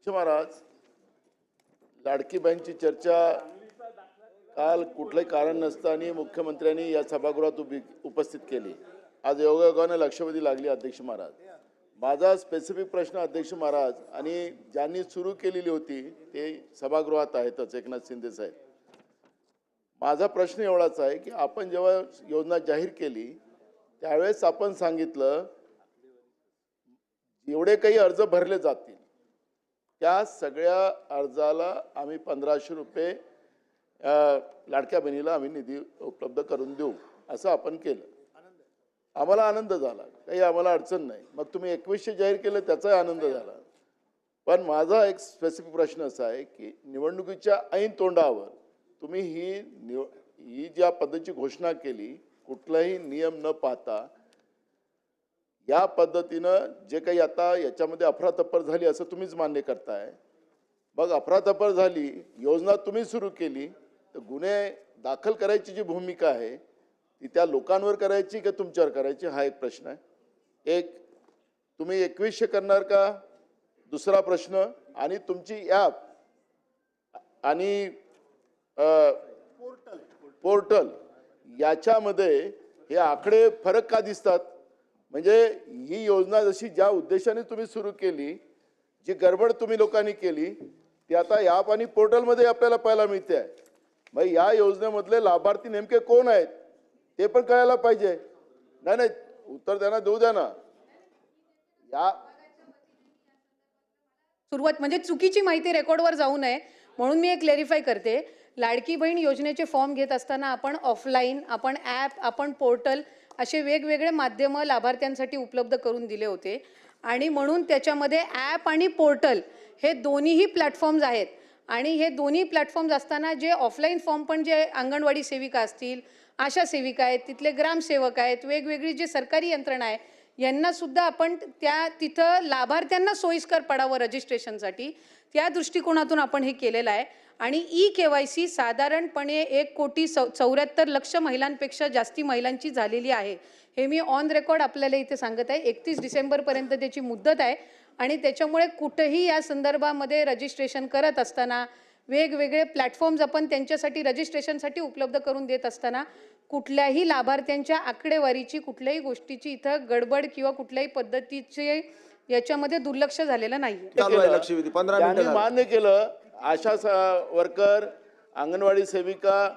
महाराज, लाडकी बहीणची चर्चा काल कुठलंही कारण नसताना मुख्यमंत्र्यांनी या सभागृहात उपस्थित केली। आज योगायोगाने लक्षवेधी लागली। अध्यक्ष महाराज, माझा स्पेसिफिक प्रश्न अध्यक्ष महाराज आणि ज्यांनी सुरू केलेली होती ते सभागृहात आहेतच, एकनाथ शिंदे साहेब। माझा प्रश्न एवढाच आहे की आपण जेव्हा योजना जाहीर केली त्यावेळेस आपण सांगितलं एवढे काही अर्ज भरले जातील त्या सगळ्या अर्जाला आम्ही 1500 रुपये लाडक्या बहिणीला आम्ही निधी उपलब्ध करून देऊ असं आपण केलं। आम्हाला आनंद झाला, काही आम्हाला अडचण नाही। मग तुम्ही 2100 जाहीर केलं त्याचाही आनंद झाला। पण माझा एक स्पेसिफिक प्रश्न असा आहे की निवडणुकीच्या ऐन तोंडावर तुम्ही ही ज्या पद्धतीची घोषणा केली कुठलाही नियम न पाहता या पद्धतीनं जे काही आता याच्यामध्ये अफरातफर झाली असं तुम्हीच मान्य करताय। मग अफरातफर झाली, योजना तुम्ही सुरू केली तर गुन्हे दाखल करायची जी भूमिका आहे ती त्या लोकांवर करायची की तुमच्यावर करायची हा एक प्रश्न आहे। एक तुम्ही 2100 करणार का, दुसरा प्रश्न, आणि तुमची ॲप आणि पोर्टल याच्यामध्ये हे आकडे फरक का दिसतात? म्हणजे ही योजना जशी ज्या उद्देशाने तुम्ही सुरू केली, जी गडबड तुम्ही लोकांनी केली ती आता ॲप आणि पोर्टलमध्ये आपल्याला पाहायला मिळते आहे। मग या योजनेमधले लाभार्थी नेमके कोण आहेत ते पण कळायला पाहिजे। नाही नाही, उत्तर द्या ना, देऊ द्या ना। या सुरुवात म्हणजे चुकीची माहिती रेकॉर्डवर जाऊ नये म्हणून मी एक क्लॅरिफाय करते। लाडकी बहीण योजनेचे फॉर्म घेत असताना आपण ऑफलाईन, आपण ॲप, आपण पोर्टल असे वेगवेगळे माध्यम लाभार्थ्यांसाठी उपलब्ध करून दिले होते आणि म्हणून त्याच्यामध्ये ॲप आणि पोर्टल हे दोन्हीही प्लॅटफॉर्म्स आहेत। आणि हे दोन्ही प्लॅटफॉर्म्स असताना जे ऑफलाईन फॉर्म पण जे अंगणवाडी सेविका असतील, आशा सेविका आहेत, तिथले ग्रामसेवक आहेत, वेगवेगळी जे सरकारी यंत्रणा आहे यांना सुद्धा आपण तिथं लाभार्थ्यांना सोयीस्कर पडावं रजिस्ट्रेशनसाठी त्या दृष्टिकोनातून आपण हे केलेलं आहे। आणि KYC साधारणपणे 1,74,00,000 महिलांपेक्षा जास्ती महिलांची झालेली आहे। हे मी ऑन रेकॉर्ड आपल्याला इथे सांगत आहे। 31 डिसेंबरपर्यंत त्याची मुदत आहे आणि त्याच्यामुळे कुठेही या संदर्भामध्ये रजिस्ट्रेशन करत असताना वेगवेगळे प्लॅटफॉर्म्स आपण त्यांच्यासाठी रजिस्ट्रेशनसाठी उपलब्ध करून देत असताना कुठल्याही लाभार्थ्यांच्या आकडेवारीची कुठल्याही गोष्टीची इथं गडबड किंवा कुठल्याही पद्धतीचे याच्यामध्ये दुर्लक्ष झालेलं नाही। लक्षवेधी 15 मिनिटं मान्य केलं। आशा वर्कर, अंगणवाडी सेविका,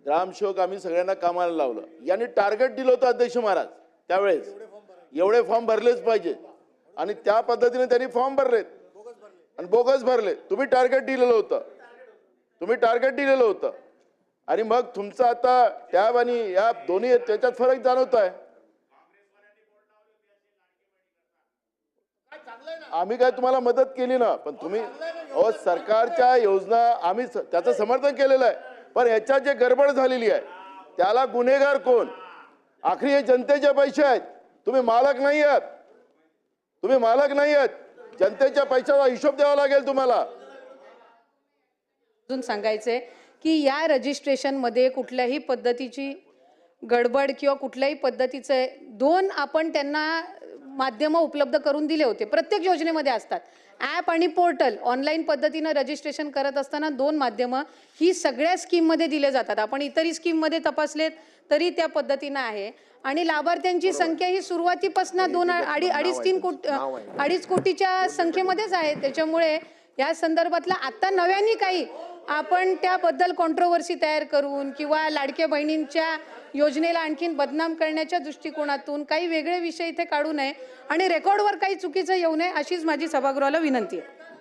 ग्रामसेवक आम्ही सगळ्यांना कामाला लावलं। यांनी टार्गेट दिलं होतं अध्यक्ष महाराज त्यावेळेस एवढे फॉर्म भरलेच पाहिजे आणि त्या पद्धतीने त्यांनी फॉर्म भरलेत आणि बोगस भरले। तुम्ही टार्गेट दिलेलं होतं, आणि मग तुमचं आता टॅब आणि या दोन्ही त्याच्यात फरक जाणवत आहे। आम्ही काय तुम्हाला मदत केली ना, पण तुम्ही सरकारच्या योजना आम्ही त्याचं समर्थन केलेलं आहे, पण याच्यात जे गडबड झालेली आहे त्याला गुन्हेगार कोण? आखरी हे जनतेचे पैसे आहेत, तुम्ही मालक नाही आहात, जनतेच्या पैशाचा हिशोब द्यावा लागेल तुम्हाला। अजून सांगायचंय की या रजिस्ट्रेशनमध्ये कुठल्याही पद्धतीची गडबड किंवा कुठल्याही पद्धतीचे दोन आपण त्यांना माध्यम उपलब्ध करून दिले होते। प्रत्येक योजनेमध्ये असतात ॲप आणि पोर्टल। ऑनलाईन पद्धतीने रजिस्ट्रेशन करत असताना दोन माध्यम ही सगळ्या स्कीममध्ये दिले जातात। आपण इतरही स्कीममध्ये तपासलेत तरी त्या पद्धतीने आहे आणि लाभार्थ्यांची संख्या ही सुरुवातीपासून 2.5 कोटीच्या संख्येमध्येच आहे। त्याच्यामुळे या संदर्भातला आता नव्याने काही आपण त्याबद्दल कॉन्ट्रोवर्सी तयार करून किंवा लाडक्या बहिणींच्या योजनेला आणखीन बदनाम करण्याच्या दृष्टिकोनातून काही वेगळे विषय इथे काढू नये आणि रेकॉर्डवर काही चुकीचं येऊ नये अशीच माझी सभागृहाला विनंती आहे।